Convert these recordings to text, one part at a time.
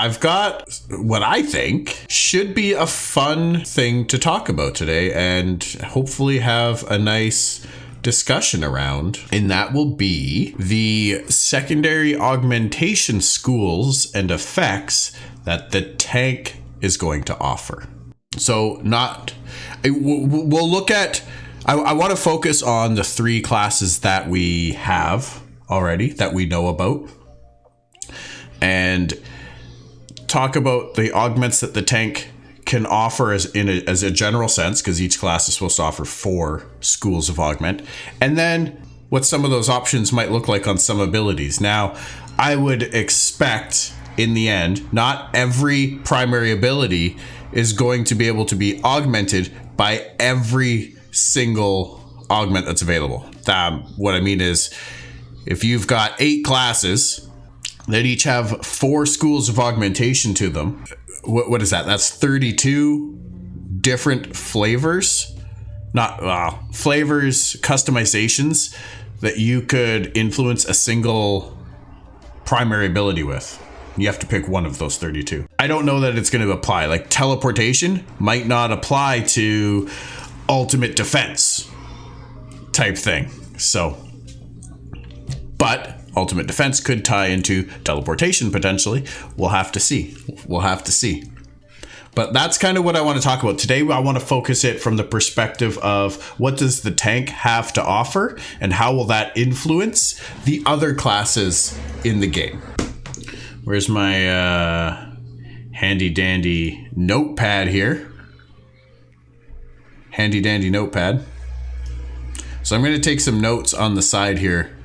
I've got what I think should be a fun thing to talk about today and hopefully have a nice discussion around. And that will be the secondary augmentation schools and effects that the tank is going to offer. So we'll look at, I want to focus on the 3 classes that we have already, that we know about, and talk about the augments that the tank can offer as a general sense, because each class is supposed to offer 4 schools of augment, and then what some of those options might look like on some abilities. Now, I would expect in the end, not every primary ability is going to be able to be augmented by every single augment that's available. What I mean is, if you've got 8 classes that each have 4 schools of augmentation to them, what is that? That's 32 different flavors, customizations that you could influence a single primary ability with. You have to pick one of those 32. I don't know that it's going to apply. Like teleportation might not apply to ultimate defense type thing. So, but ultimate defense could tie into teleportation potentially. We'll have to see. But that's kind of what I want to talk about. Today, I want to focus it from the perspective of what does the tank have to offer and how will that influence the other classes in the game. Where's my handy dandy notepad here? Handy dandy notepad. So I'm going to take some notes on the side here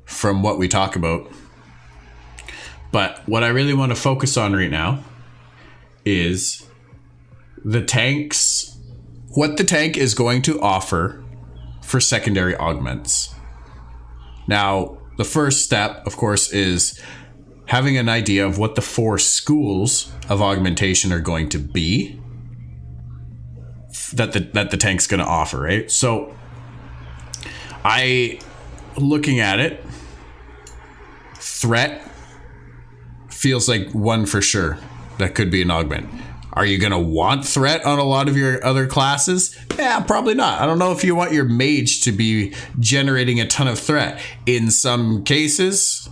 from what we talk about. But what I really want to focus on right now is the tanks, what the tank is going to offer for secondary augments. Now, the first step, of course, is having an idea of what the 4 schools of augmentation are going to be that the tank's going to offer, right? So looking at it, threat feels like one for sure that could be an augment. Are you going to want threat on a lot of your other classes? Yeah, probably not. I don't know if you want your mage to be generating a ton of threat. In some cases,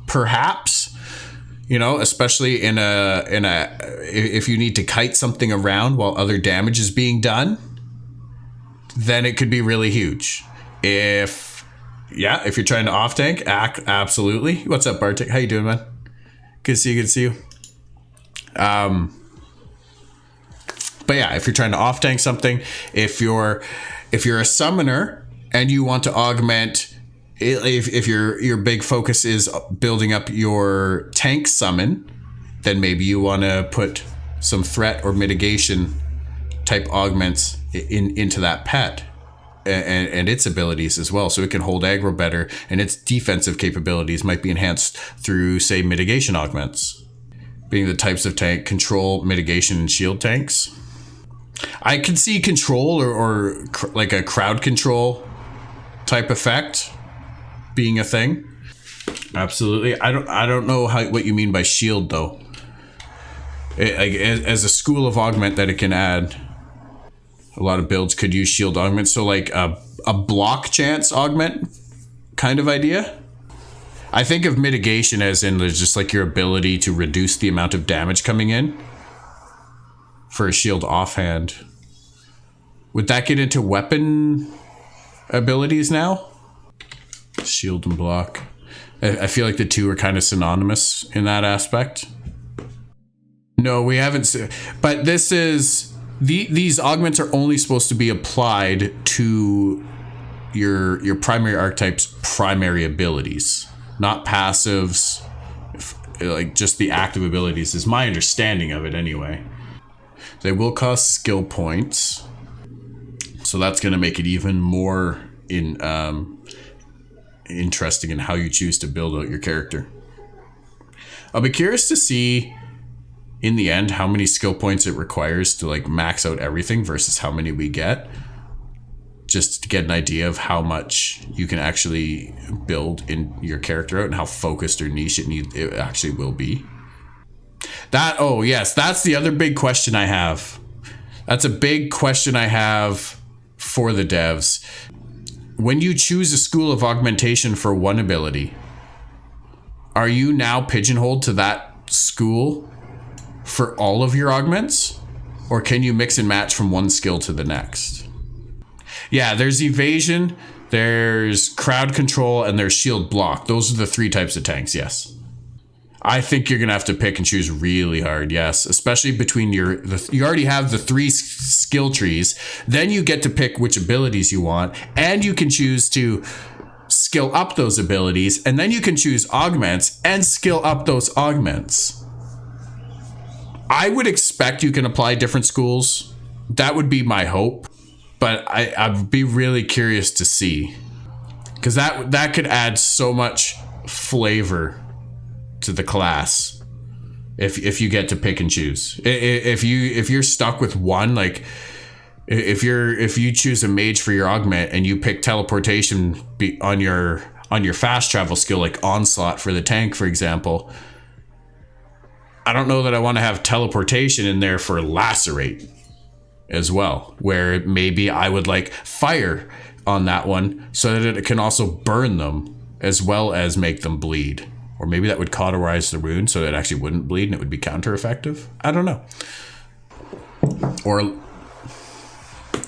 perhaps, especially if you need to kite something around while other damage is being done, then it could be really huge. If you're trying to off tank, absolutely. What's up, Bartik? How you doing, man? Good to see you. But yeah, if you're trying to off tank something, if you're a summoner and you want to augment, if your big focus is building up your tank summon, then maybe you want to put some threat or mitigation type augments into that pet and its abilities as well, so it can hold aggro better, and its defensive capabilities might be enhanced through, say, mitigation augments, being the types of tank: control, mitigation, and shield tanks. I could see control or like a crowd control type effect being a thing. Absolutely. I don't know what you mean by shield though. As a school of augment that it can add, a lot of builds could use shield augment. So like a block chance augment kind of idea. I think of mitigation as in there's just like your ability to reduce the amount of damage coming in for a shield offhand. Would that get into weapon abilities now? Shield and block. I feel like the two are kind of synonymous in that aspect. No, we haven't. But this is... These augments are only supposed to be applied to your primary archetype's primary abilities, not passives, like just the active abilities is my understanding of it anyway. They will cost skill points, so that's going to make it even more interesting in how you choose to build out your character. I'll be curious to see in the end how many skill points it requires to like max out everything versus how many we get, just to get an idea of how much you can actually build in your character out and how focused or niche it actually will be. Oh yes, that's the other big question I have. That's a big question I have for the devs. When you choose a school of augmentation for one ability, are you now pigeonholed to that school for all of your augments? Or can you mix and match from one skill to the next? Yeah, there's evasion, there's crowd control, and there's shield block. Those are the 3 types of tanks, yes. I think you're going to have to pick and choose really hard, yes. Especially between you already have the 3 skill trees. Then you get to pick which abilities you want. And you can choose to skill up those abilities. And then you can choose augments and skill up those augments. I would expect you can apply different schools. That would be my hope. But I'd be really curious to see. Because that could add so much flavor to the class if you get to pick and choose. If you're stuck with one, like if you choose a mage for your augment and you pick teleportation on your fast travel skill, like onslaught for the tank, for example, I don't know that I want to have teleportation in there for lacerate as well, where maybe I would like fire on that one so that it can also burn them as well as make them bleed. Or maybe that would cauterize the wound so it actually wouldn't bleed and it would be counter effective. I don't know. Or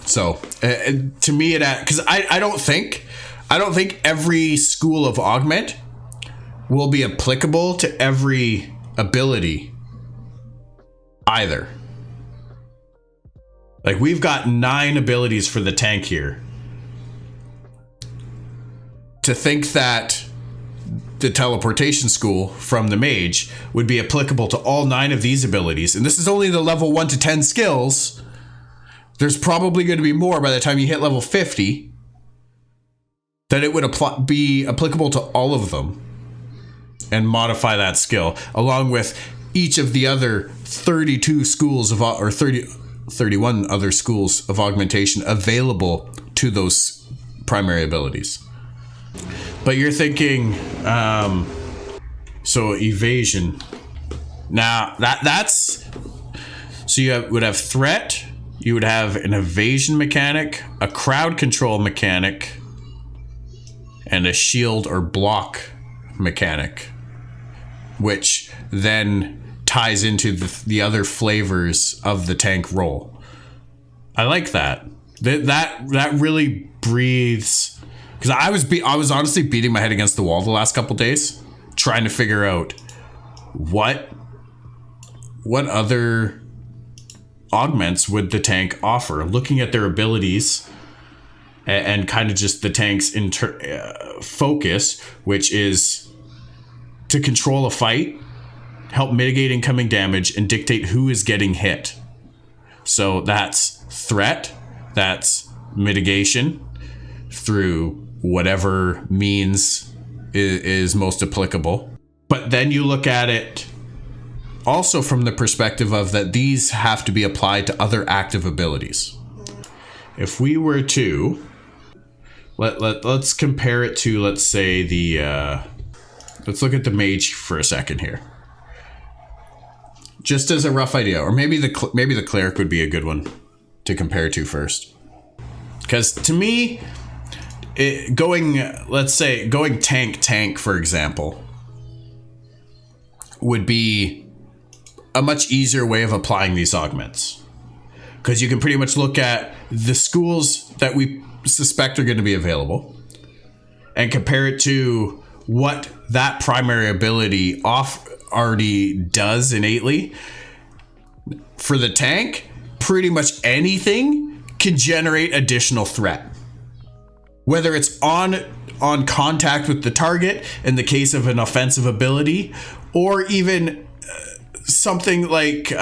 so to me it, because I don't think every school of augment will be applicable to every ability either. Like we've got 9 abilities for the tank here. To think that the teleportation school from the mage would be applicable to all 9 of these abilities, and this is only the level 1 to 10 skills, there's probably going to be more by the time you hit level 50 that it would be applicable to all of them and modify that skill along with each of the other 32 schools of or 31 other schools of augmentation available to those primary abilities. But you're thinking, so evasion. Now that's so you would have threat, you would have an evasion mechanic, a crowd control mechanic, and a shield or block mechanic, which then ties into the other flavors of the tank role. I like that. That really breathes. Because I was honestly beating my head against the wall the last couple days, trying to figure out what other augments would the tank offer. Looking at their abilities and kind of just the tank's focus, which is to control a fight, help mitigate incoming damage, and dictate who is getting hit. So that's threat, that's mitigation through whatever means is most applicable. But then you look at it also from the perspective of that these have to be applied to other active abilities. If we were to let's compare it to, let's say let's look at the mage for a second here, just as a rough idea, or maybe the cleric would be a good one to compare to first, because to me, going tank for example would be a much easier way of applying these augments, because you can pretty much look at the schools that we suspect are going to be available and compare it to what that primary ability already does innately. For the tank, pretty much anything can generate additional threat. Whether it's on contact with the target in the case of an offensive ability, or even something like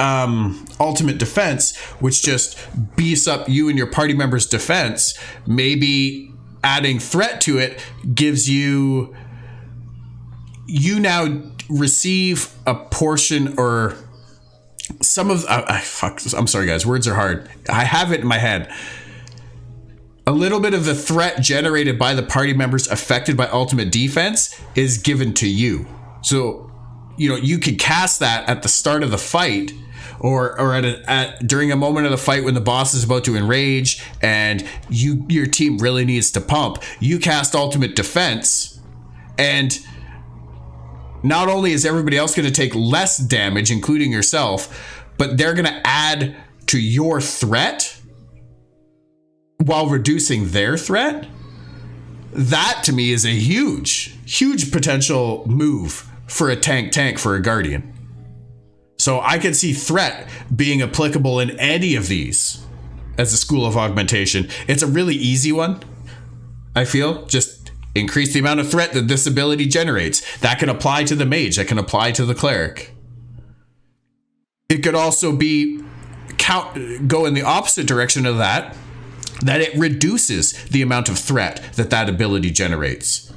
ultimate defense, which just beefs up you and your party members' defense. Maybe adding threat to it gives you now receive a portion or some of I'm sorry guys, words are hard. I have it in my head. A little bit of the threat generated by the party members affected by ultimate defense is given to you. So you could cast that at the start of the fight, or during a moment of the fight when the boss is about to enrage and your team really needs to pump. You cast Ultimate Defense, and not only is everybody else going to take less damage, including yourself, but they're going to add to your threat while reducing their threat. That to me is a huge potential move for a tank for a Guardian. So I could see threat being applicable in any of these as a school of augmentation. It's a really easy one, I feel. Just increase the amount of threat that this ability generates. That can apply to the mage. That can apply to the cleric. It could also be go in the opposite direction of that it reduces the amount of threat that ability generates.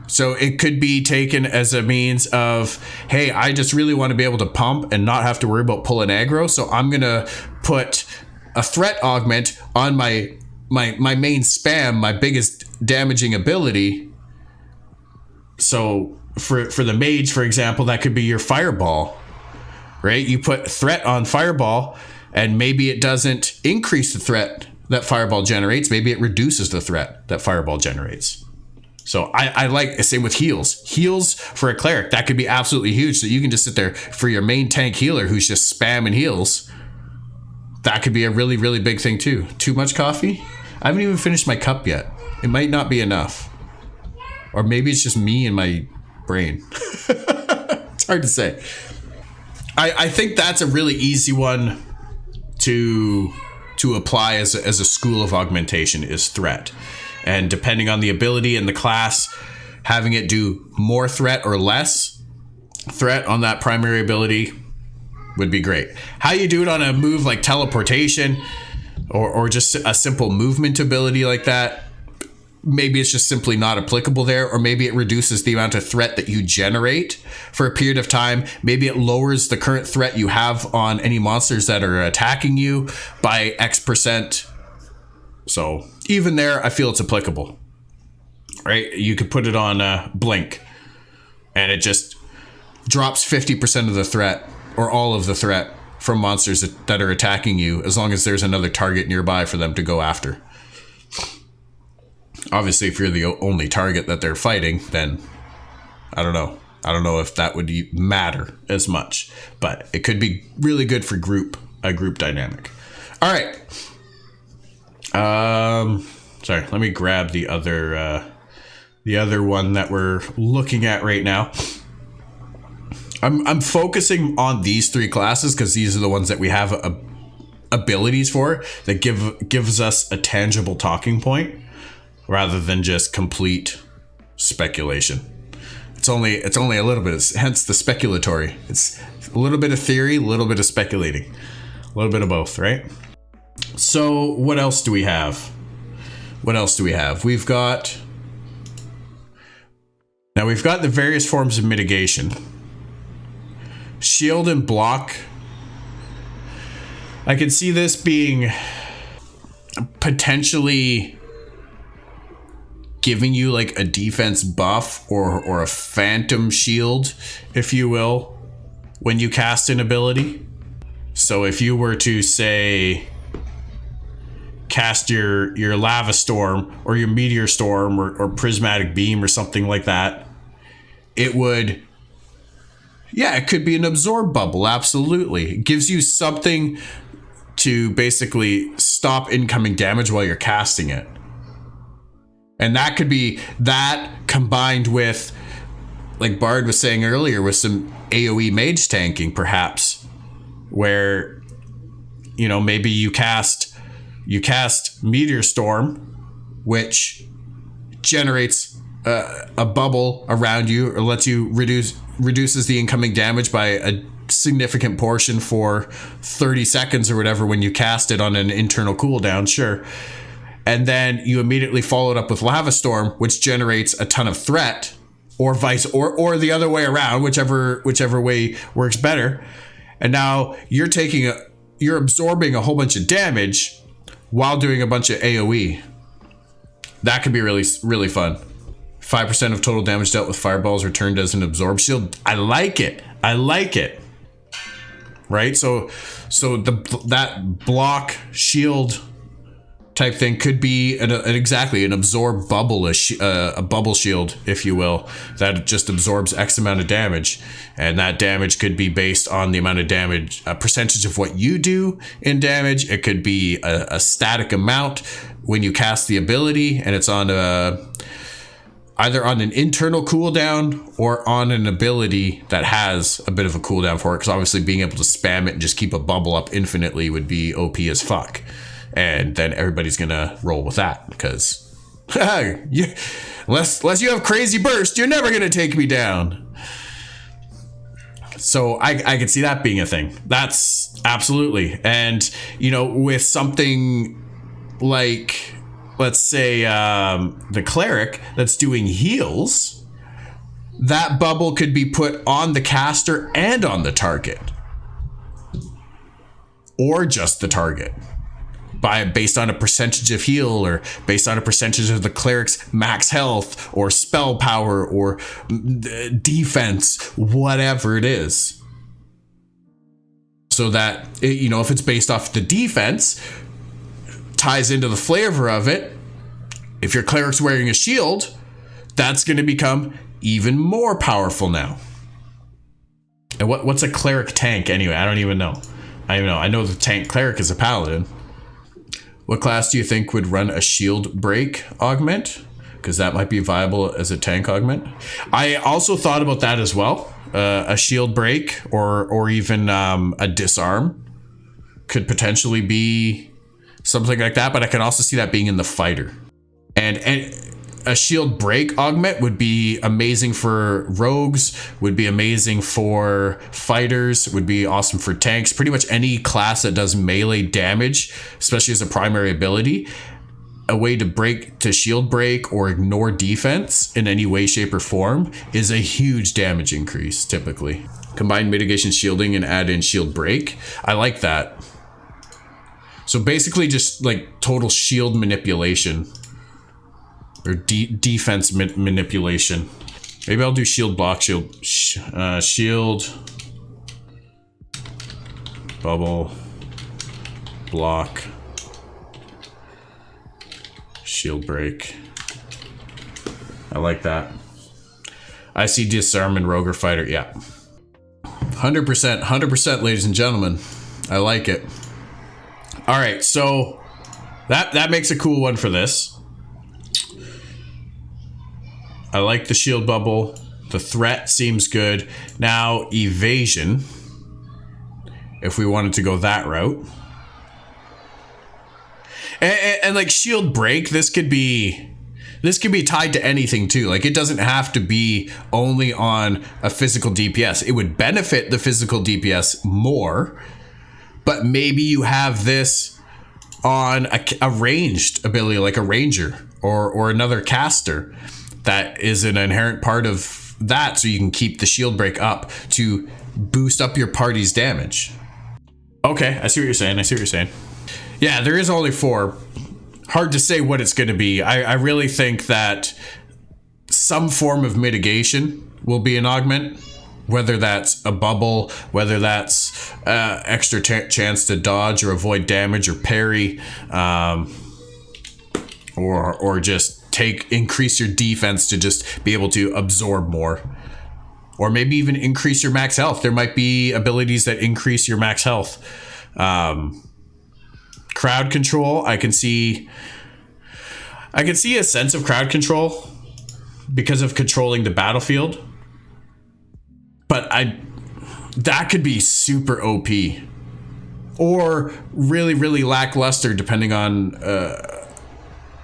So it could be taken as a means of, hey, I just really want to be able to pump and not have to worry about pulling aggro. So I'm going to put a threat augment on my main spam, my biggest damaging ability. So for the mage, for example, that could be your fireball, right? You put threat on fireball, and maybe it doesn't increase the threat that fireball generates. Maybe it reduces the threat that fireball generates. So I like, same with heals for a cleric. That could be absolutely huge. So you can just sit there for your main tank healer who's just spamming heals. That could be a really, really big thing too. Too much coffee? I haven't even finished my cup yet. It might not be enough. Or maybe it's just me and my brain. It's hard to say. I think that's a really easy one to apply as a school of augmentation, is threat. And depending on the ability and the class, having it do more threat or less threat on that primary ability would be great. How you do it on a move like teleportation or just a simple movement ability like that, maybe it's just simply not applicable there, or maybe it reduces the amount of threat that you generate for a period of time. Maybe it lowers the current threat you have on any monsters that are attacking you by X%. So even there, I feel it's applicable, right? You could put it on Blink, and it just drops 50% of the threat, or all of the threat, from monsters that are attacking you, as long as there's another target nearby for them to go after. Obviously, if you're the only target that they're fighting, then I don't know. I don't know if that would matter as much, but it could be really good for a group dynamic. All right. Sorry, let me grab the other one that we're looking at right now. I'm focusing on these three classes because these are the ones that we have abilities for, that gives us a tangible talking point, rather than just complete speculation. It's only a little bit, hence the speculatory. It's a little bit of theory, a little bit of speculating, a little bit of both, right? So what else do we have? We've got the various forms of mitigation. Shield and block. I can see this being potentially giving you like a defense buff or a phantom shield, if you will, when you cast an ability. So if you were to, say, cast your lava storm or your meteor storm or prismatic beam or something like that, it could be an absorb bubble. Absolutely. It gives you something to basically stop incoming damage while you're casting it. And that could be that combined with, like Bard was saying earlier, with some AoE mage tanking, perhaps, where, maybe you cast Meteor Storm, which generates a bubble around you, or lets you reduces the incoming damage by a significant portion for 30 seconds or whatever when you cast it on an internal cooldown, sure. And then you immediately follow it up with Lava Storm, which generates a ton of threat, or or the other way around, whichever way works better. And now you're absorbing a whole bunch of damage while doing a bunch of AoE. That could be really, really fun. 5% of total damage dealt with fireballs returned as an absorb shield. I like it. I like it. Right? So that block shield type thing could be exactly an absorb bubble, a bubble shield, if you will, that just absorbs X amount of damage. And that damage could be based on the amount of damage, a percentage of what you do in damage. It could be a static amount when you cast the ability, and it's on either on an internal cooldown or on an ability that has a bit of a cooldown for it. Because obviously being able to spam it and just keep a bubble up infinitely would be OP as fuck. And then everybody's gonna roll with that because unless you have crazy burst, you're never gonna take me down. So I could see that being a thing. That's absolutely. And you know, with something like, let's say the cleric that's doing heals, that bubble could be put on the caster and on the target, or just the target, based on a percentage of heal, or based on a percentage of the cleric's max health or spell power or defense, whatever it is. So that, you know, if it's based off the defense, ties into the flavor of it. If your cleric's wearing a shield, that's going to become even more powerful now. And what's a cleric tank anyway? I don't even know. I know the tank cleric is a paladin. What class do you think would run a shield break augment? Because that might be viable as a tank augment. I also thought about that as well. A shield break or even a disarm could potentially be something like that, but I can also see that being in the fighter. And a shield break augment would be amazing for rogues, would be amazing for fighters, would be awesome for tanks. Pretty much any class that does melee damage, especially as a primary ability, a way to shield break or ignore defense in any way, shape, or form is a huge damage increase, typically. Combine mitigation shielding and add in shield break. I like that. So basically just like total shield manipulation. Or defense manipulation. Maybe I'll do shield block, shield, bubble, block, shield break. I like that. I see disarm and rogue or fighter. Yeah. 100%, ladies and gentlemen. I like it. All right, so that makes a cool one for this. I like the shield bubble. The threat seems good. Now, evasion, if we wanted to go that route. And like shield break, this could be tied to anything too. Like it doesn't have to be only on a physical DPS. It would benefit the physical DPS more, but maybe you have this on a ranged ability like a ranger or another caster. That is an inherent part of that, so you can keep the shield break up to boost up your party's damage. Okay, I see what you're saying. Yeah, there is only 4. Hard to say what it's going to be. I really think that some form of mitigation will be an augment, whether that's a bubble, whether that's extra chance to dodge or avoid damage or parry, or just increase your defense to just be able to absorb more, or maybe even increase your max health. There might be abilities that increase your max health. Crowd control, I can see a sense of crowd control because of controlling the battlefield, but that could be super OP or really, really lackluster depending on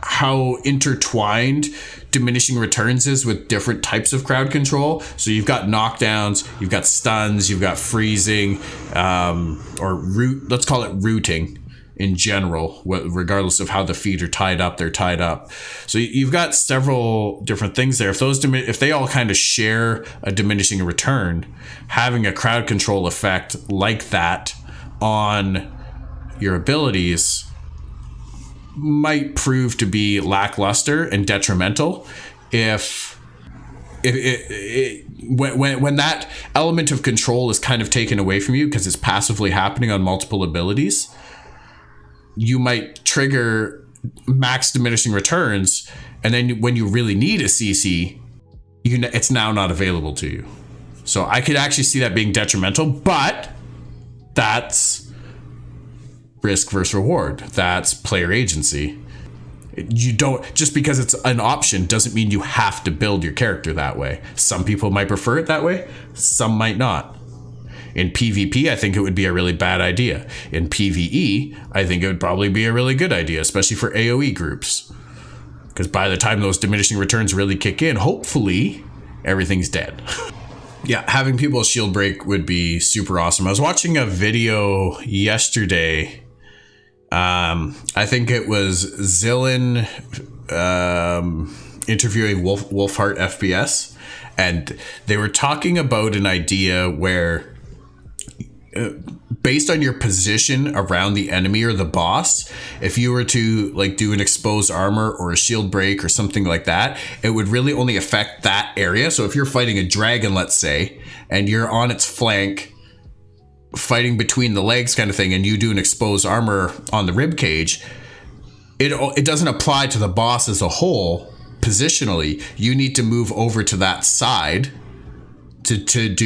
how intertwined diminishing returns is with different types of crowd control. So you've got knockdowns, you've got stuns, you've got freezing, let's call it rooting in general, regardless of how the feet are tied up, they're tied up. So you've got several different things there. If they all kind of share a diminishing return, having a crowd control effect like that on your abilities might prove to be lackluster and detrimental. if when that element of control is kind of taken away from you because it's passively happening on multiple abilities, you might trigger max diminishing returns, and then when you really need a CC, it's now not available to you. So I could actually see that being detrimental, but that's risk versus reward. That's player agency. You don't, just because it's an option doesn't mean you have to build your character that way. Some people might prefer it that way, some might not. In PvP, I think it would be a really bad idea. In PvE, I think it would probably be a really good idea, especially for AoE groups. Because by the time those diminishing returns really kick in, hopefully everything's dead. Yeah, having people shield break would be super awesome. I was watching a video yesterday. I think it was Zillin interviewing Wolfheart FPS, and they were talking about an idea where based on your position around the enemy or the boss, if you were to like do an exposed armor or a shield break or something like that, it would really only affect that area. So if you're fighting a dragon, let's say, and you're on its flank fighting between the legs kind of thing, and you do an exposed armor on the rib cage, it doesn't apply to the boss as a whole. Positionally, you need to move over to that side to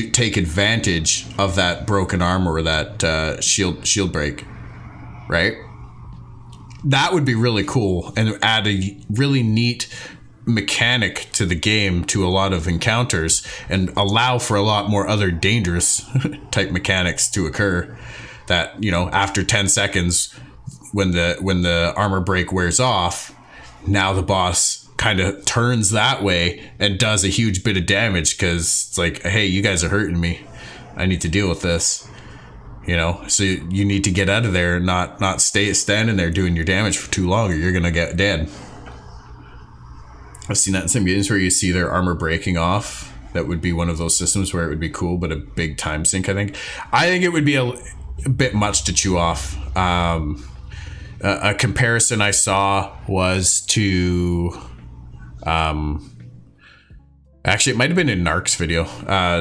take advantage of that broken armor or that shield break, right? That would be really cool and add a really neat mechanic to the game, to a lot of encounters, and allow for a lot more other dangerous type mechanics to occur. That, you know, after 10 seconds, when the armor break wears off, now the boss kind of turns that way and does a huge bit of damage, because it's like, hey, you guys are hurting me, I need to deal with this, you know. So you need to get out of there and not stay standing there doing your damage for too long, or you're gonna get dead. I've seen that in some games where you see their armor breaking off. That would be one of those systems where it would be cool, but a big time sink. I think it would be a bit much to chew off. A comparison I saw was to actually, it might have been in Narc's video,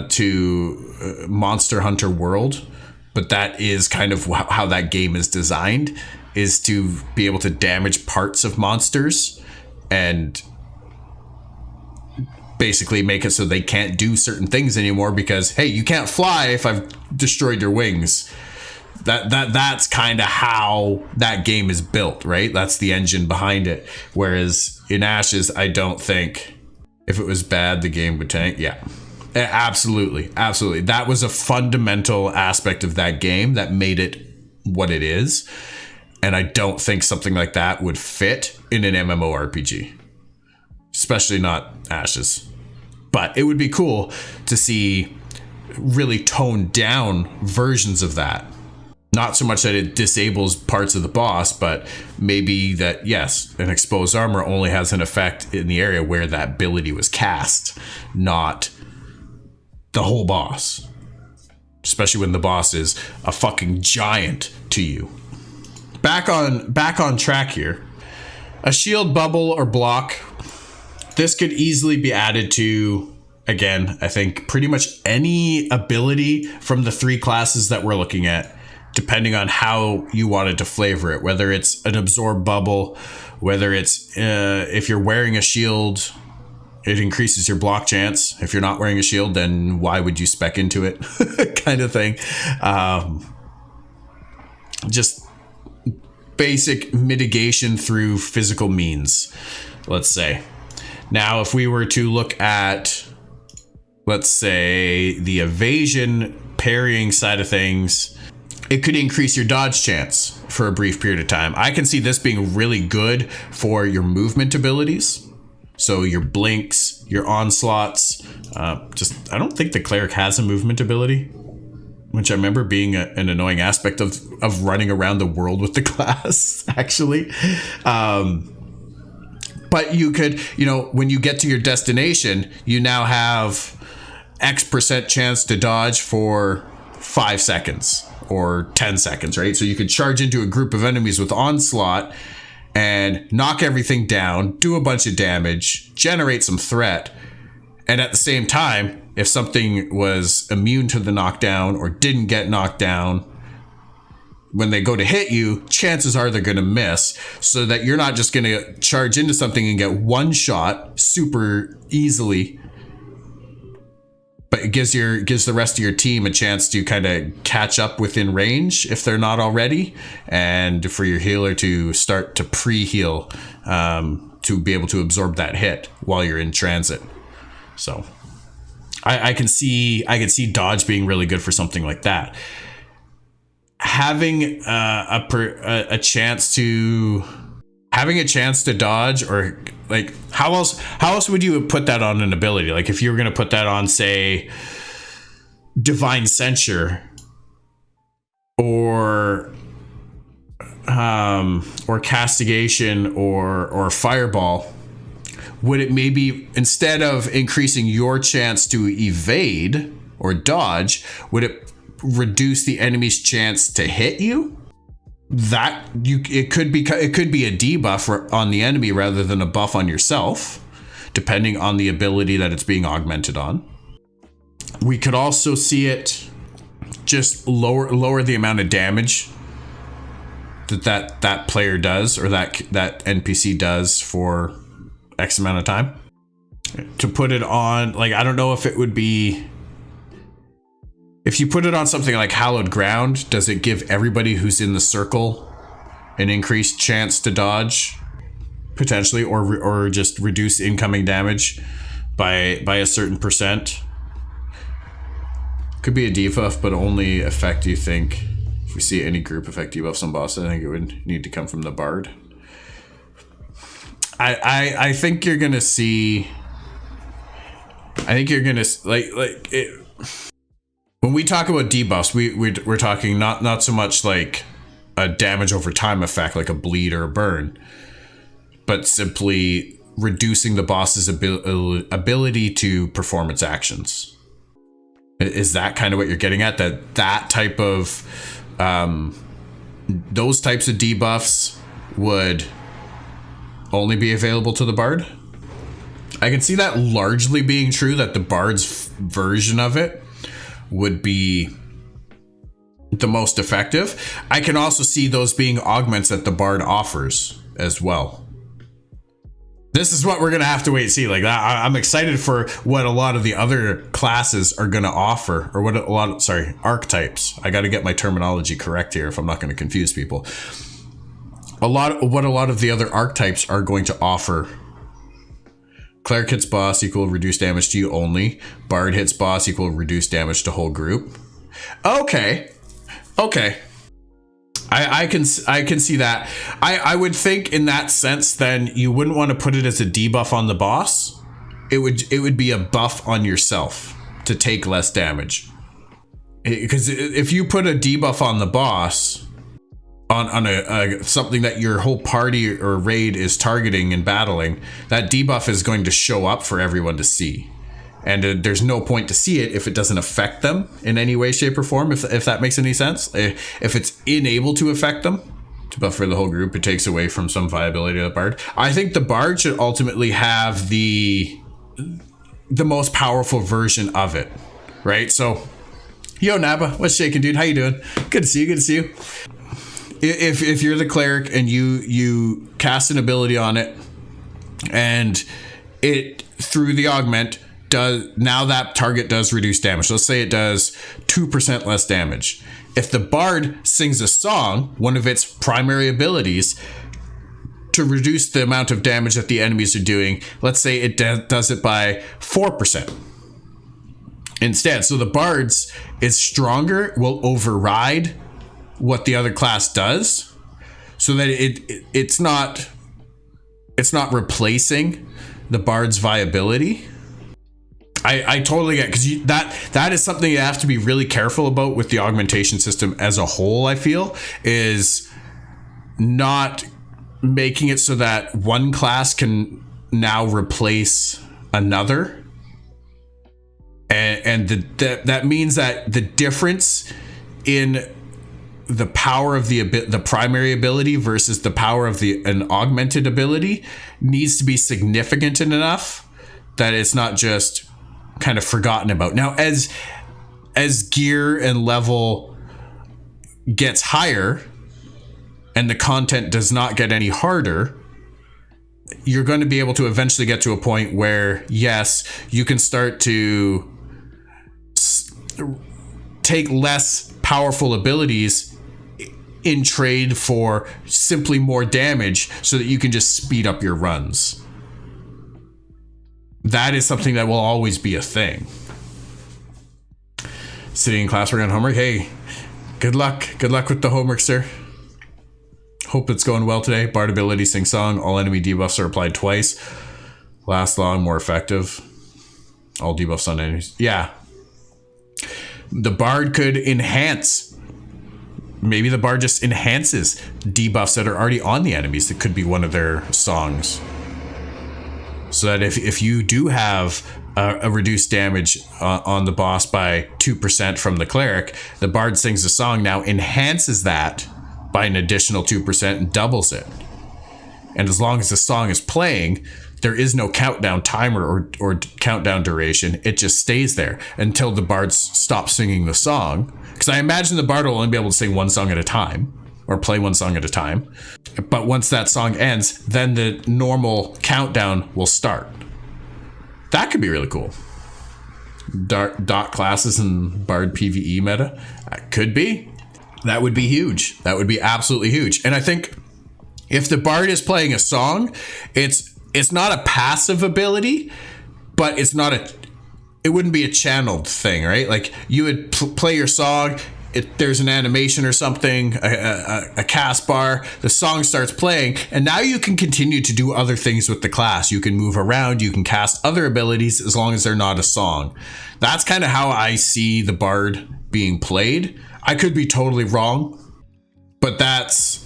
to Monster Hunter World, but that is kind of how that game is designed, is to be able to damage parts of monsters and basically make it so they can't do certain things anymore, because, hey, you can't fly if I've destroyed your wings. That's kind of how that game is built, right? That's the engine behind it. Whereas in Ashes, I don't think if it was bad, the game would tank. Yeah, absolutely. That was a fundamental aspect of that game that made it what it is. And I don't think something like that would fit in an MMORPG, especially not Ashes. But it would be cool to see really toned down versions of that. Not so much that it disables parts of the boss, but maybe that, yes, an exposed armor only has an effect in the area where that ability was cast, not the whole boss. Especially when the boss is a fucking giant to you. Back on track here. A shield bubble or block. This could easily be added to, again, I think pretty much any ability from the 3 classes that we're looking at, depending on how you wanted to flavor it, whether it's an absorb bubble, whether it's if you're wearing a shield, it increases your block chance. If you're not wearing a shield, then why would you spec into it? Kind of thing. Just basic mitigation through physical means, let's say. Now, if we were to look at, let's say, the evasion parrying side of things, it could increase your dodge chance for a brief period of time. I can see this being really good for your movement abilities. So your blinks, your onslaughts. I don't think the cleric has a movement ability, which I remember being an annoying aspect of running around the world with the class, actually. But you could, when you get to your destination, you now have X% chance to dodge for 5 seconds. Or 10 seconds, right? So you could charge into a group of enemies with onslaught and knock everything down, do a bunch of damage, generate some threat. And at the same time, if something was immune to the knockdown or didn't get knocked down, when they go to hit you, chances are they're going to miss, so that you're not just going to charge into something and get one shot super easily, but it gives the rest of your team a chance to kind of catch up within range if they're not already, and for your healer to start to pre-heal to be able to absorb that hit while you're in transit. So I can see dodge being really good for something like that. Having a chance to dodge, or like how else would you put that on an ability? Like if you were going to put that on, say, Divine Censure or Castigation or Fireball, would it maybe, instead of increasing your chance to evade or dodge, would it reduce the enemy's chance to hit you? It could be a debuff on the enemy rather than a buff on yourself, depending on the ability that it's being augmented on. We could also see it just lower the amount of damage that player does, or that NPC does, for X amount of time. To put it on, like, I don't know if it would be, if you put it on something like Hallowed Ground, does it give everybody who's in the circle an increased chance to dodge, potentially, or just reduce incoming damage by a certain percent? Could be a debuff, but only effect, you think, if we see any group effect debuffs on bosses, I think it would need to come from the Bard. I think you're gonna see. I think you're gonna like it. When we talk about debuffs, we're talking not so much like a damage over time effect, like a bleed or a burn, but simply reducing the boss's ability to perform its actions. Is that kind of what you're getting at? That type of those types of debuffs would only be available to the Bard? I can see that largely being true, that the Bard's version of it would be the most effective. I can also see those being augments that the Bard offers as well. This is what we're gonna have to wait and see. Like, I'm excited for what a lot of the other classes are gonna offer, or what archetypes. I got to get my terminology correct here if I'm not going to confuse people. What a lot of the other archetypes are going to offer. Cleric hits boss equal reduced damage to you only. Bard hits boss equal reduced damage to whole group. Okay. I can see that. I would think in that sense, then you wouldn't want to put it as a debuff on the boss. It would be a buff on yourself to take less damage. Because if you put a debuff on the boss, on a something that your whole party or raid is targeting and battling, that debuff is going to show up for everyone to see, and there's no point to see it if it doesn't affect them in any way, shape, or form. If that makes any sense, if it's unable to affect them, to buffer the whole group, it takes away from some viability of the Bard. I think the Bard should ultimately have the most powerful version of it, right? So, yo Naba, what's shaking, dude? How you doing? Good to see you. If you're the cleric and you cast an ability on it, and it, through the augment, now that target does reduce damage. Let's say it does 2% less damage. If the Bard sings a song, one of its primary abilities, to reduce the amount of damage that the enemies are doing, let's say it does it by 4% instead. So the Bard's is stronger, will override what the other class does, so that it's not replacing the Bard's viability. I totally get, because that is something you have to be really careful about with the augmentation system as a whole. I feel is not making it so that one class can now replace another, and that means that the difference in the power of the primary ability versus the power of an augmented ability needs to be significant enough that it's not just kind of forgotten about. Now, as gear and level gets higher and the content does not get any harder, you're going to be able to eventually get to a point where, yes, you can start to take less powerful abilities in trade for simply more damage so that you can just speed up your runs. That is something that will always be a thing. Sitting in class working on homework. Hey, good luck. Good luck with the homework, sir. Hope it's going well today. Bard ability, sing song. All enemy debuffs are applied twice. Last long, more effective. All debuffs on enemies. Yeah. The Bard could enhance. Maybe the Bard just enhances debuffs that are already on the enemies. That could be one of their songs. So that if you do have a reduced damage on the boss by 2% from the cleric, the Bard sings a song, now enhances that by an additional 2% and doubles it. And as long as the song is playing, there is no countdown timer or countdown duration. It just stays there until the Bard stops singing the song. Because I imagine the Bard will only be able to sing one song at a time, or play one song at a time. But once that song ends, then the normal countdown will start. That could be really cool. Dot classes and Bard PvE meta. That could be. That would be huge. That would be absolutely huge. And I think if the Bard is playing a song, it's not a passive ability, but it wouldn't be a channeled thing, right? Like you would play your song, there's an animation or something, a cast bar, the song starts playing, and now you can continue to do other things with the class. You can move around, you can cast other abilities as long as they're not a song. That's kind of how I see the Bard being played. I could be totally wrong, but that's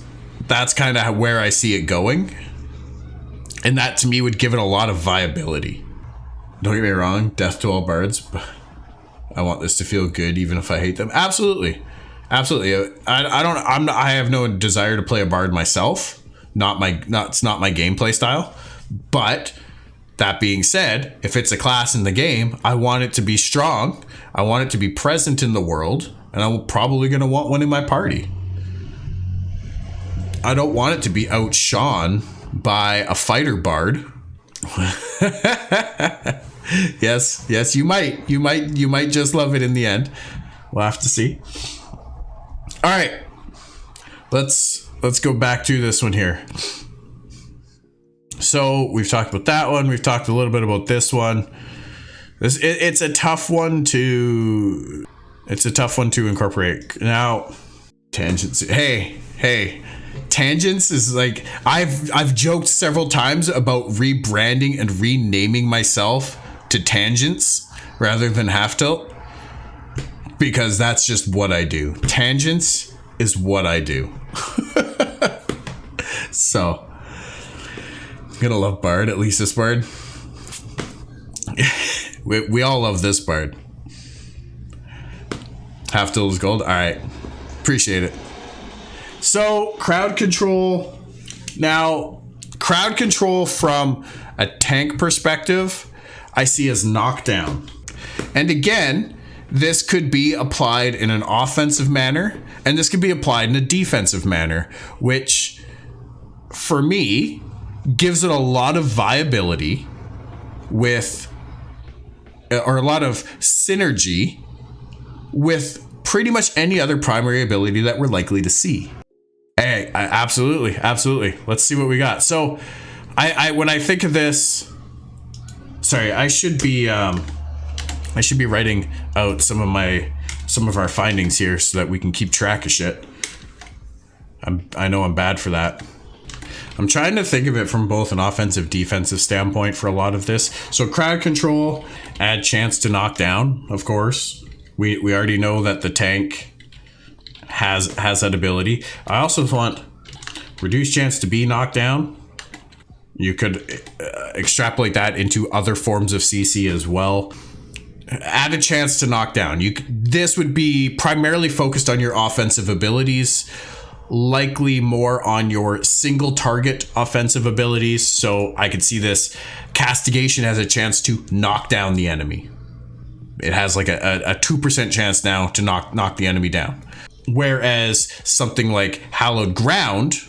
kind of where I see it going. And that to me would give it a lot of viability. Don't get me wrong, death to all Bards, but I want this to feel good even if I hate them. Absolutely. Absolutely. I have no desire to play a Bard myself. It's not my gameplay style. But that being said, if it's a class in the game, I want it to be strong. I want it to be present in the world, and I'm probably going to want one in my party. I don't want it to be outshone by a fighter Bard. Yes, you might just love it in the end. We'll have to see. All right, let's go back to this one here. So we've talked about that one. We've talked a little bit about this one. It's a tough one to incorporate. Now, tangents. Hey. Tangents is like I've joked several times about rebranding and renaming myself to Tangents rather than Half Tilt, because that's just what I do. Tangents is what I do. So I'm gonna love Bard, at least this Bard. we all love this Bard. Half Tilt is gold. All right, appreciate it. So, crowd control. Now, crowd control from a tank perspective, I see as knockdown. And again, this could be applied in an offensive manner, and this could be applied in a defensive manner, which, for me, gives it a lot of viability or a lot of synergy with pretty much any other primary ability that we're likely to see. Hey, absolutely. Let's see what we got. So, I when I think of this, sorry, I should be writing out some of our findings here so that we can keep track of shit. I know I'm bad for that. I'm trying to think of it from both an offensive, defensive standpoint for a lot of this. So, crowd control, add chance to knock down. Of course, we already know that the tank has that ability. I also want reduced chance to be knocked down. You could extrapolate that into other forms of CC as well. add a chance to knock down. This would be primarily focused on your offensive abilities, likely more on your single target offensive abilities. So I could see this castigation has a chance to knock down the enemy. It has like a 2% chance now to knock the enemy down. Whereas something like Hallowed Ground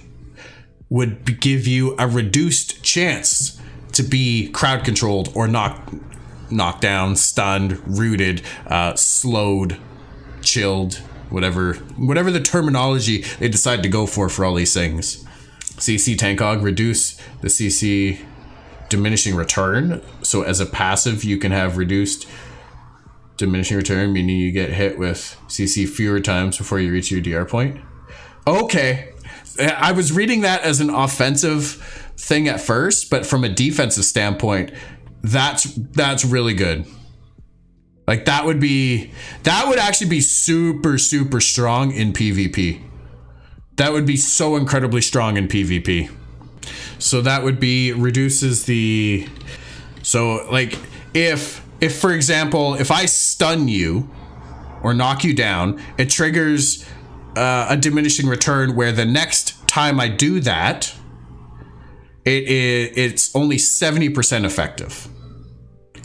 would give you a reduced chance to be crowd controlled or knocked down, stunned, rooted, slowed, chilled, whatever the terminology they decide to go for all these things. CC Tank Hog, reduce the CC diminishing return. So as a passive, you can have reduced diminishing return, meaning you get hit with CC fewer times before you reach your DR point. Okay. I was reading that as an offensive thing at first, but from a defensive standpoint, that's really good. Like that would actually be super, super strong in PvP. That would be so incredibly strong in PvP. So that would be reduces the, so like if for example, if I stun you or knock you down, it triggers a diminishing return where the next time I do that, it's only 70% effective.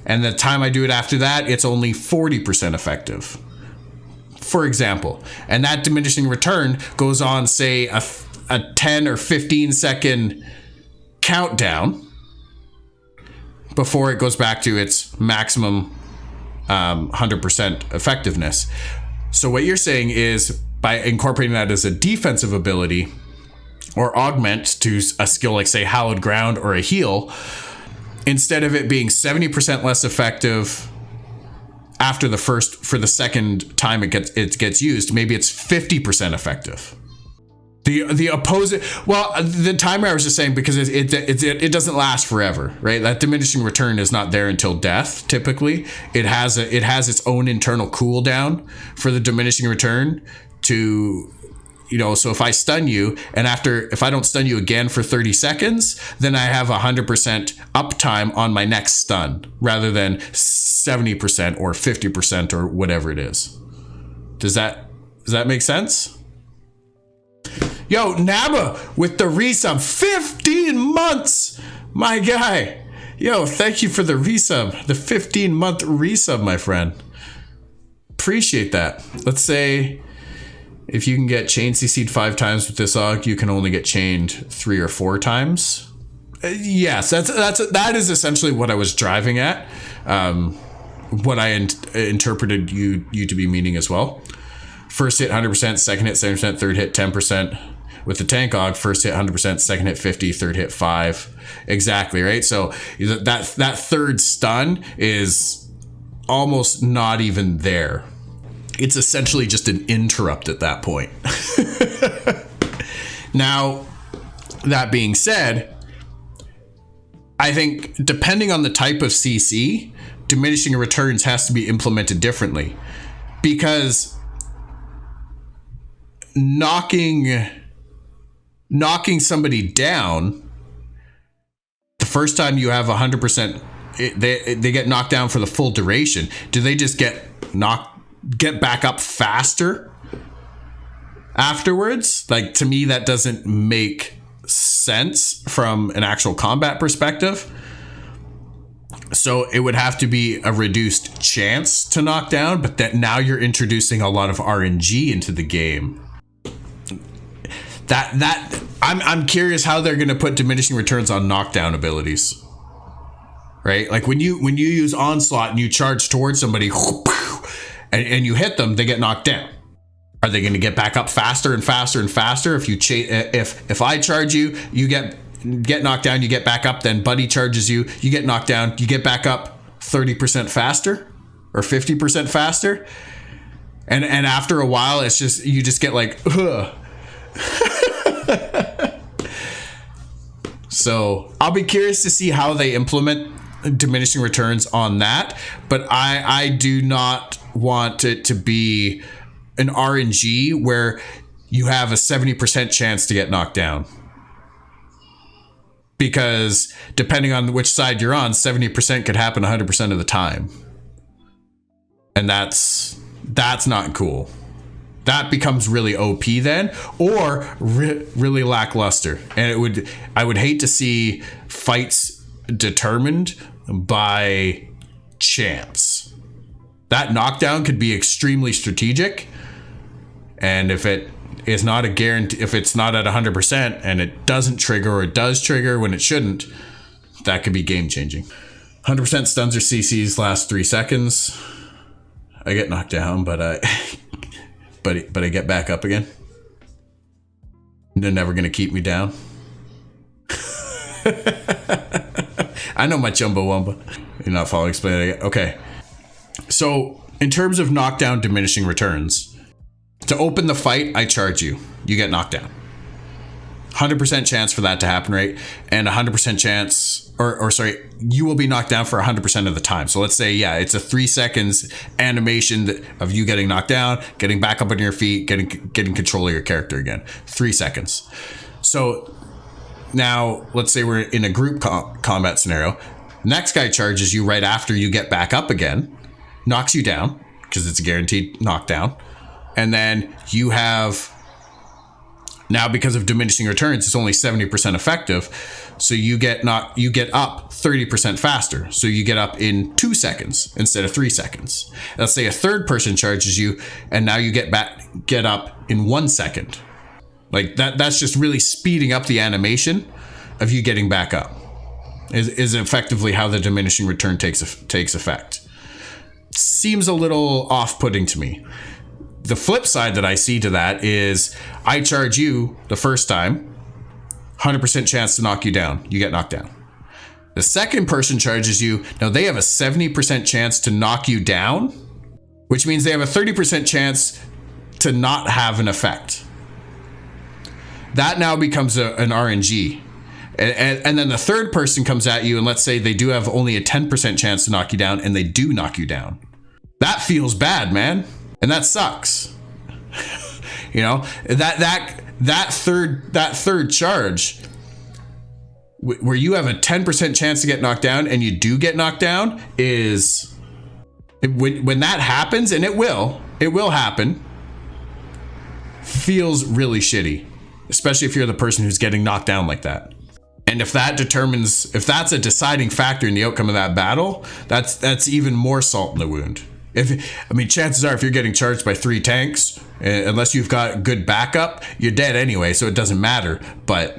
And the time I do it after that, it's only 40% effective, for example. And that diminishing return goes on, say, a 10 or 15 second countdown before it goes back to its maximum 100% effectiveness. So what you're saying is by incorporating that as a defensive ability or augment to a skill like, say, Hallowed Ground or a heal, instead of it being 70% less effective after for the second time it gets used, maybe it's 50% effective. The opposite, well, the timer I was just saying because it doesn't last forever, right? That diminishing return is not there until death. Typically, it has its own internal cooldown for the diminishing return to, so if I stun you and if I don't stun you again for 30 seconds, then I have 100% uptime on my next stun rather than 70% or 50% or whatever it is. Does that make sense? Yo, Naba with the resub, 15 months, my guy. Yo, thank you for the resub, the 15-month resub, my friend. Appreciate that. Let's say if you can get chain CC'd 5 times with this AUG, you can only get chained 3 or 4 times. Yes, that is essentially what I was driving at. What I interpreted you to be meaning as well. First hit 100%, second hit 70%, third hit 10%. With the Tank Hog, first hit 100%, second hit 50, third hit 5. Exactly, right? So that third stun is almost not even there. It's essentially just an interrupt at that point. Now, that being said, I think depending on the type of CC, diminishing returns has to be implemented differently. Because knocking somebody down, the first time you have 100%, they get knocked down for the full duration. Do they just get back up faster afterwards? Like, to me, that doesn't make sense from an actual combat perspective. So it would have to be a reduced chance to knock down, but that now you're introducing a lot of RNG into the game. I'm curious how they're going to put diminishing returns on knockdown abilities, right? Like when you use onslaught and you charge towards somebody and you hit them, they get knocked down. Are they going to get back up faster and faster and faster? If I charge you, you get knocked down, you get back up. Then Buddy charges you, you get knocked down, you get back up 30% faster or 50% faster. And after a while, it's just you just get like, ugh. So I'll be curious to see how they implement diminishing returns on that, but I do not want it to be an RNG where you have a 70% chance to get knocked down, because depending on which side you're on, 70% could happen 100% of the time. And that's not cool. That becomes really OP then, or really lackluster. And I would hate to see fights determined by chance. That knockdown could be extremely strategic, and if it is not a guarantee, if it's not at 100% and it doesn't trigger, or it does trigger when it shouldn't, that could be game changing. 100% stuns or CCs last 3 seconds. I get knocked down, but I get back up again. They're never gonna keep me down. I know my Chumbawamba. You're not following, explaining it. Okay. So in terms of knockdown diminishing returns, to open the fight, I charge you. You get knocked down. 100% chance for that to happen, right? And 100% chance, or sorry, you will be knocked down for 100% of the time. So let's say, yeah, it's a 3 seconds animation of you getting knocked down, getting back up on your feet, getting control of your character again. 3 seconds. So now let's say we're in a group combat scenario. Next guy charges you right after you get back up again, knocks you down because it's a guaranteed knockdown. And then you have, now because of diminishing returns, it's only 70% effective. So you get up 30% faster. So you get up in 2 seconds instead of 3 seconds. Let's say a third person charges you, and now you get up in 1 second. Like that's just really speeding up the animation of you getting back up. Is effectively how the diminishing return takes effect. Seems a little off-putting to me. The flip side that I see to that is I charge you the first time, 100% chance to knock you down. You get knocked down. The second person charges you. Now they have a 70% chance to knock you down, which means they have a 30% chance to not have an effect. That now becomes an RNG. And then the third person comes at you, and let's say they do have only a 10% chance to knock you down, and they do knock you down. That feels bad, man. And that sucks. You know, that third charge where you have a 10% chance to get knocked down and you do get knocked down is when that happens, and it will happen, feels really shitty, especially if you're the person who's getting knocked down like that. And if that's a deciding factor in the outcome of that battle, that's even more salt in the wound. Chances are if you're getting charged by 3 tanks, unless you've got good backup, you're dead anyway, so it doesn't matter. But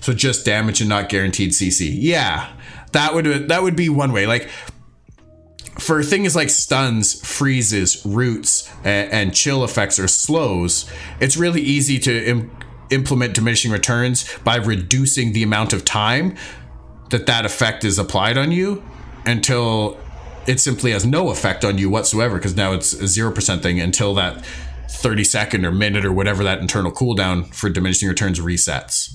so just damage and not guaranteed CC. Yeah, that would be one way. Like for things like stuns, freezes, roots, and chill effects or slows, it's really easy to implement diminishing returns by reducing the amount of time that effect is applied on you until it simply has no effect on you whatsoever, because now it's a 0% thing until that 30-second or minute or whatever that internal cooldown for diminishing returns resets.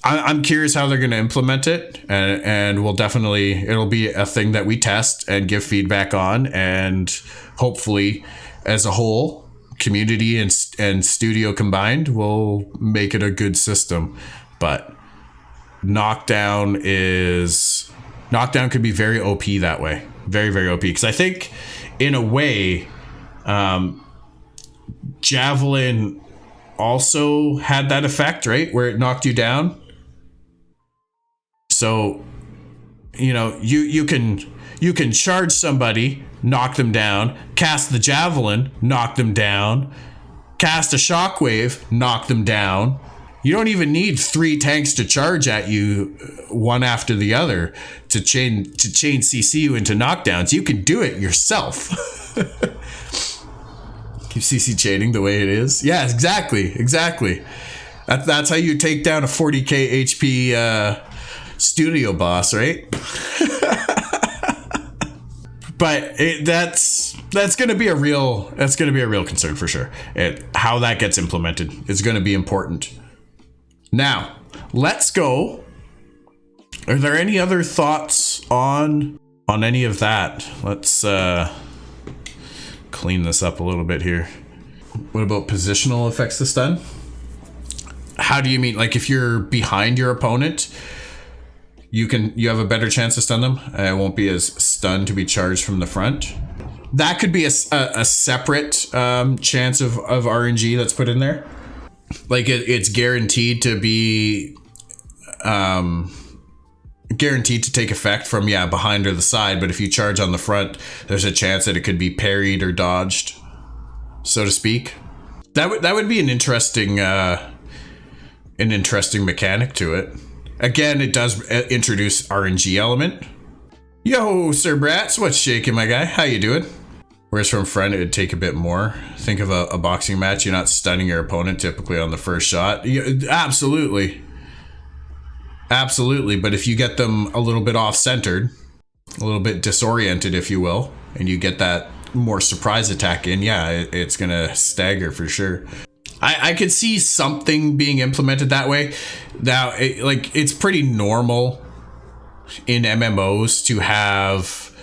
I'm curious how they're going to implement it, and it'll be a thing that we test and give feedback on, and hopefully as a whole, community and studio combined will make it a good system. But knockdown could be very OP that way. Very, very OP. Because I think, in a way, Javelin also had that effect, right? Where it knocked you down. So, you know, you can charge somebody, knock them down, cast the Javelin, knock them down, cast a Shockwave, knock them down. You don't even need 3 tanks to charge at you one after the other to chain CC you into knockdowns. You can do it yourself. Keep CC chaining the way it is. Yeah, exactly. That's how you take down a 40k HP studio boss, right? But that's going to be a real concern for sure. How that gets implemented is going to be important. Now, let's go. Are there any other thoughts on any of that? Let's clean this up a little bit here. What about positional effects to stun? How do you mean? Like if you're behind your opponent, you have a better chance to stun them. It won't be as stunned to be charged from the front. That could be a separate chance of RNG that's put in there. Like it's guaranteed to be guaranteed to take effect from behind or the side, but if you charge on the front, there's a chance that it could be parried or dodged, so to speak. That would be an interesting mechanic to it. Again, it does introduce RNG element. Yo, Sir Brats, what's shaking, my guy? How you doing? Whereas from front, it'd take a bit more. Think of a boxing match. You're not stunning your opponent typically on the first shot. Absolutely. Absolutely. But if you get them a little bit off-centered, a little bit disoriented, if you will, and you get that more surprise attack in, it's going to stagger for sure. I could see something being implemented that way. Now, it's pretty normal in MMOs to have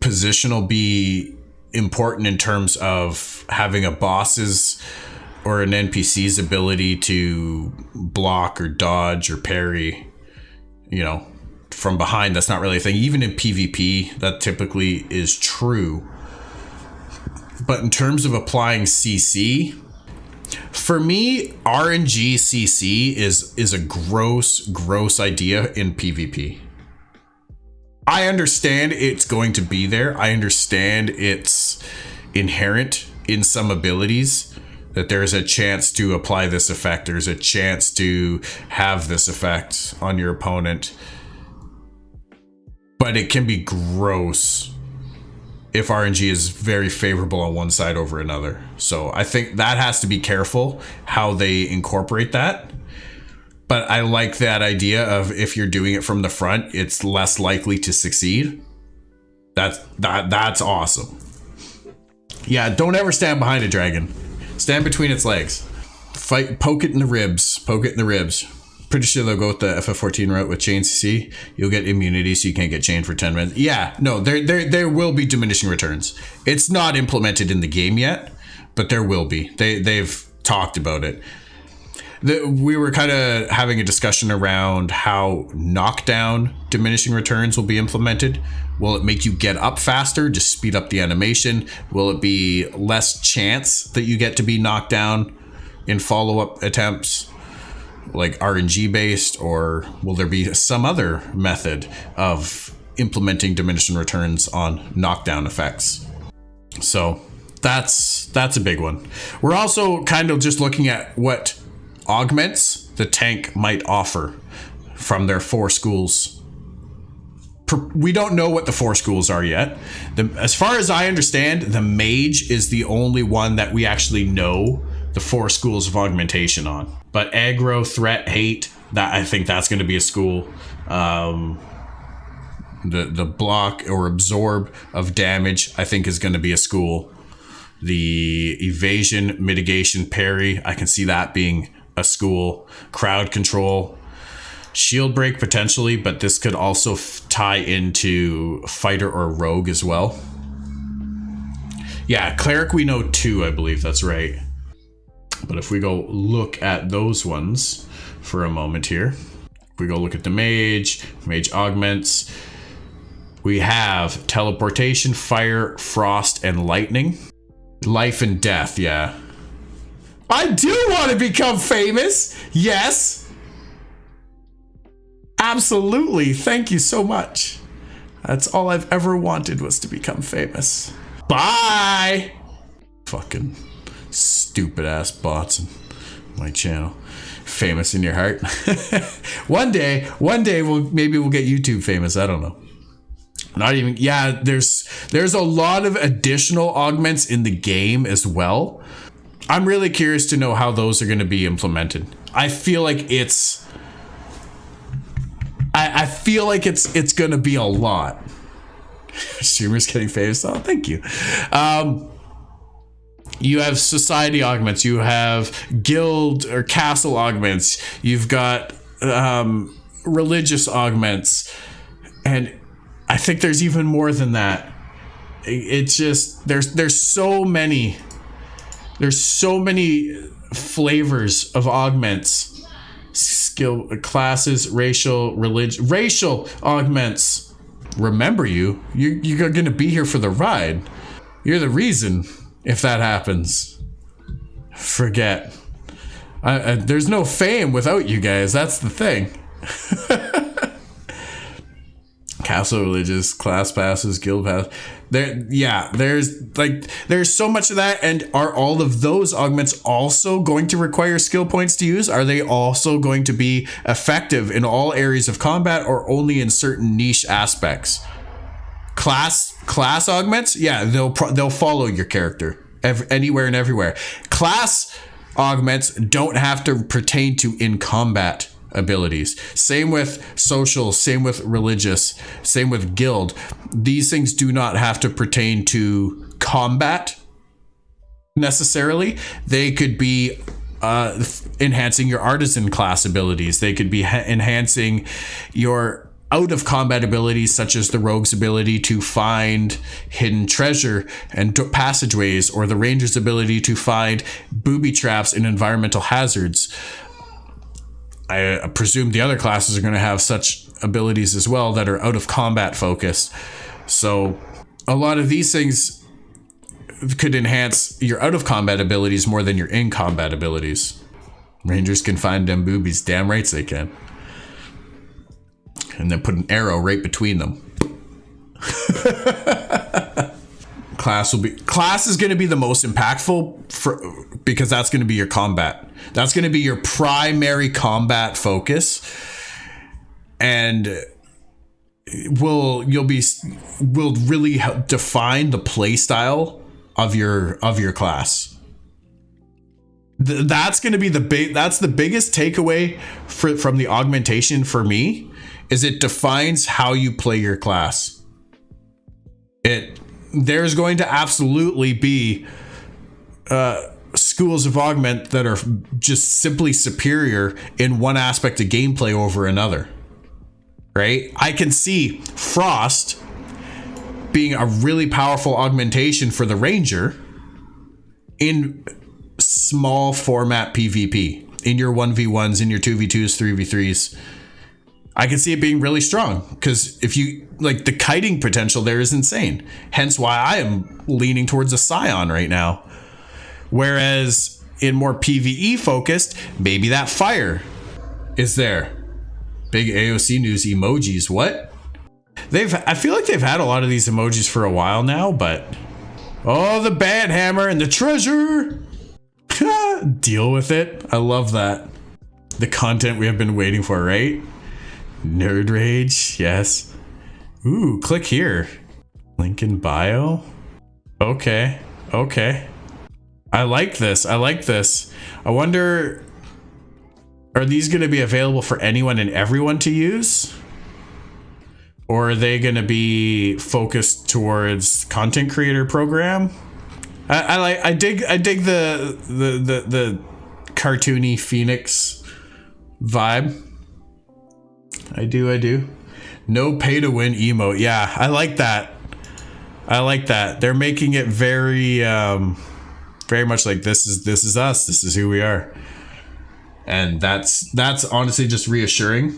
positional be important in terms of having a boss's or an NPC's ability to block or dodge or parry, from behind. That's not really a thing. Even in PvP, that typically is true. But in terms of applying CC, for me, RNG CC is a gross idea in PvP. I understand it's going to be there. I understand it's inherent in some abilities that there's a chance to apply this effect. There's a chance to have this effect on your opponent. But it can be gross if RNG is very favorable on one side over another. So I think that has to be careful how they incorporate that. But I like that idea of if you're doing it from the front, it's less likely to succeed. That's awesome. Yeah, don't ever stand behind a dragon. Stand between its legs. Poke it in the ribs. Poke it in the ribs. Pretty sure they'll go with the FF14 route with chain CC. You'll get immunity, so you can't get chained for 10 minutes. Yeah, no, there will be diminishing returns. It's not implemented in the game yet, but there will be. They've talked about it. We were kind of having a discussion around how knockdown diminishing returns will be implemented. Will it make you get up faster, just speed up the animation? Will it be less chance that you get to be knocked down in follow-up attempts, like RNG based, or will there be some other method of implementing diminishing returns on knockdown effects? So that's a big one. We're also kind of just looking at what augments the tank might offer from their 4 schools. We don't know what the 4 schools are yet. As far as I understand, the mage is the only one that we actually know the 4 schools of augmentation on. But aggro, threat, hate, that I think that's going to be a school. The block or absorb of damage, I think, is going to be a school. The evasion, mitigation, parry, I can see that being a school. Crowd control, shield break potentially, but this could also tie into fighter or rogue as well. Yeah, cleric we know 2, I believe that's right. But if we go look at those ones for a moment here, if we go look at the mage augments, we have teleportation, fire, frost, and lightning. Life and death, yeah. I do want to become famous. Yes. Absolutely. Thank you so much. That's all I've ever wanted, was to become famous. Bye. Fucking stupid ass bots on my channel. Famous in your heart. One day we'll get YouTube famous. I don't know. Not even, yeah, there's a lot of additional augments in the game as well. I'm really curious to know how those are going to be implemented. I feel like it's going to be a lot. Streamers getting famous. Oh, thank you. You have society augments. You have guild or castle augments. You've got religious augments. And I think there's even more than that. It's just, there's so many flavors of augments. Skill classes, racial augments. Remember you're going to be here for the ride. You're the reason if that happens. Forget. There's no fame without you guys. That's the thing. Castle religious, class passes, guild pass. There's so much of that. And are all of those augments also going to require skill points to use? Are they also going to be effective in all areas of combat or only in certain niche aspects? Class augments, yeah, they'll follow your character anywhere and everywhere. Class augments don't have to pertain to in combat abilities. Same with social, same with religious, same with guild. These things do not have to pertain to combat necessarily. They could be enhancing your artisan class abilities. They could be enhancing your out of combat abilities, such as the rogue's ability to find hidden treasure and passageways, or the ranger's ability to find booby traps and environmental hazards. I presume the other classes are going to have such abilities as well that are out of combat focused. So a lot of these things could enhance your out of combat abilities more than your in combat abilities. Rangers can find them boobies. Damn rights they can. And then put an arrow right between them. Class is going to be the most impactful because that's going to be your combat. That's going to be your primary combat focus, and will really define the play style of your class. That's going to be that's the biggest takeaway from the augmentation for me. Is it defines how you play your class. There's going to absolutely be schools of augment that are just simply superior in one aspect of gameplay over another. Right? I can see Frost being a really powerful augmentation for the Ranger in small format PvP, in your 1v1s, in your 2v2s, 3v3s. I can see it being really strong because if you like, the kiting potential there is insane. Hence why I am leaning towards a Scion right now. Whereas in more PvE focused, maybe that fire is there. Big AOC news emojis. What? I feel like they've had a lot of these emojis for a while now, but oh, the bad hammer and the treasure. Deal with it. I love that. The content we have been waiting for, right? Nerd rage, yes. Ooh, click here. Link in bio. Okay. I like this. I wonder, are these going to be available for anyone and everyone to use? Or are they going to be focused towards content creator program? I dig the cartoony Phoenix vibe. I do. No pay to win emote. Yeah, I like that. They're making it very much like this is us. This is who we are. And that's honestly just reassuring,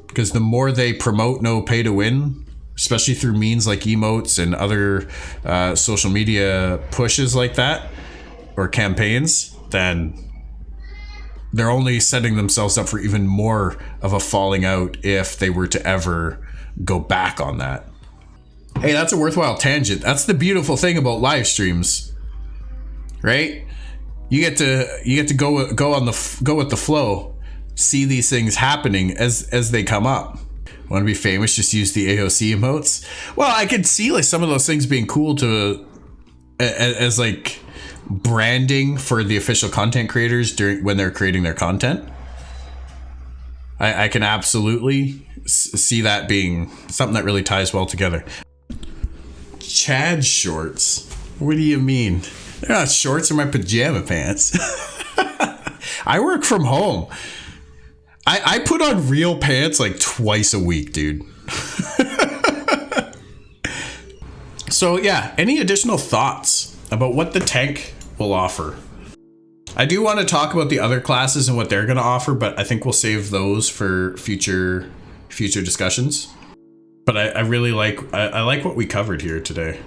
because the more they promote no pay to win, especially through means like emotes and other social media pushes like that or campaigns, then they're only setting themselves up for even more of a falling out if they were to ever go back on that. Hey, that's a worthwhile tangent. That's the beautiful thing about live streams, right? You get to go with the flow, see these things happening as they come up. Want to be famous? Just use the AOC emotes. Well, I could see like some of those things being cool to as like branding for the official content creators when they're creating their content. I can absolutely see that being something that really ties well together. Chad shorts. What do you mean? They're not shorts, they're my pajama pants. I work from home. I put on real pants like twice a week, dude. So yeah, any additional thoughts about what the tank will offer? I do want to talk about the other classes and what they're going to offer, but I think we'll save those for future discussions. But I really like what we covered here today.